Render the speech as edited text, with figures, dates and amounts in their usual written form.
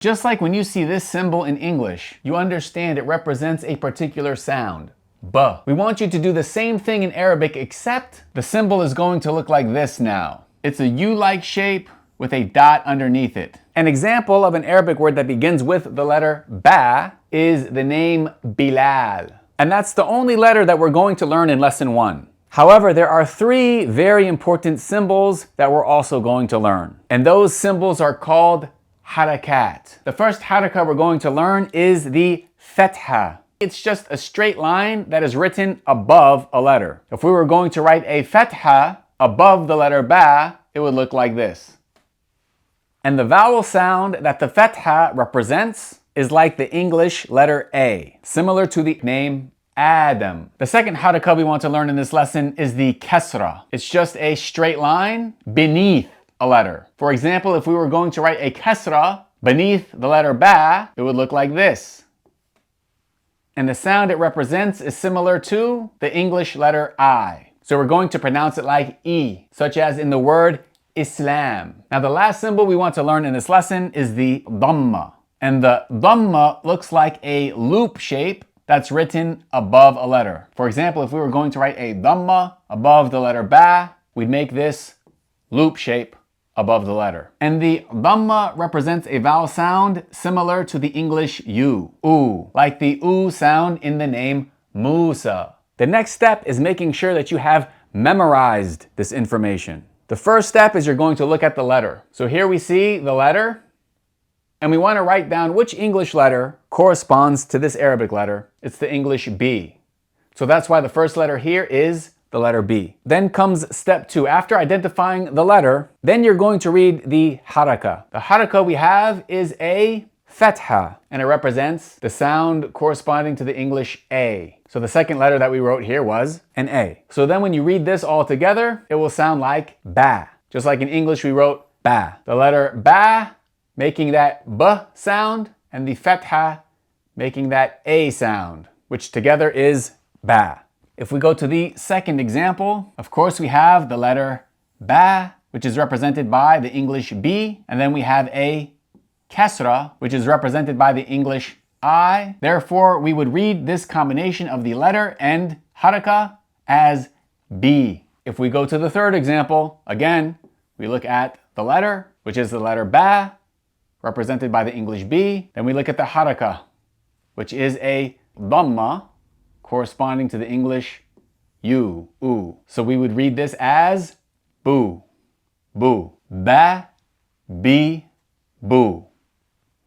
Just like when you see this symbol in English, you understand it represents a particular sound. B. We want you to do the same thing in Arabic, except the symbol is going to look like this now. It's a U-like shape with a dot underneath it. An example of an Arabic word that begins with the letter ba is the name Bilal. And that's the only letter that we're going to learn in lesson 1. However, there are 3 very important symbols that we're also going to learn. And those symbols are called harakat. The first haraka we're going to learn is the fatha. It's just a straight line that is written above a letter. If we were going to write a fatha above the letter ba, it would look like this. And the vowel sound that the fatha represents is like the English letter A, similar to the name Adam. The second haraka we want to learn in this lesson is the kasra. It's just a straight line beneath a letter. For example, if we were going to write a kasra beneath the letter ba, it would look like this. And the sound it represents is similar to the English letter I. So we're going to pronounce it like E, such as in the word Islam. Now the last symbol we want to learn in this lesson is the dhamma. And the dhamma looks like a loop shape that's written above a letter. For example, if we were going to write a dhamma above the letter ba, we'd make this loop shape above the letter. And the dhamma represents a vowel sound similar to the English U, oo, like the oo sound in the name Musa. The next step is making sure that you have memorized this information. The first step is you're going to look at the letter. So here we see the letter, and we want to write down which English letter corresponds to this Arabic letter. It's the English B. So that's why the first letter here is the letter B. Then comes step 2. After identifying the letter, then you're going to read the haraka. The haraka we have is a fatha, and it represents the sound corresponding to the English A. So the second letter that we wrote here was an A. So then when you read this all together, it will sound like ba. Just like in English we wrote ba. The letter ba making that B sound, and the fatha making that A sound, which together is ba. If we go to the second example, of course we have the letter ba, which is represented by the English B, and then we have a kasra, which is represented by the English I. Therefore, we would read this combination of the letter and haraka as B. If we go to the third example, again, we look at the letter, which is the letter ba, represented by the English B. Then we look at the haraka, which is a dhamma, corresponding to the English U, oo. So we would read this as boo, boo, ba, bi, boo.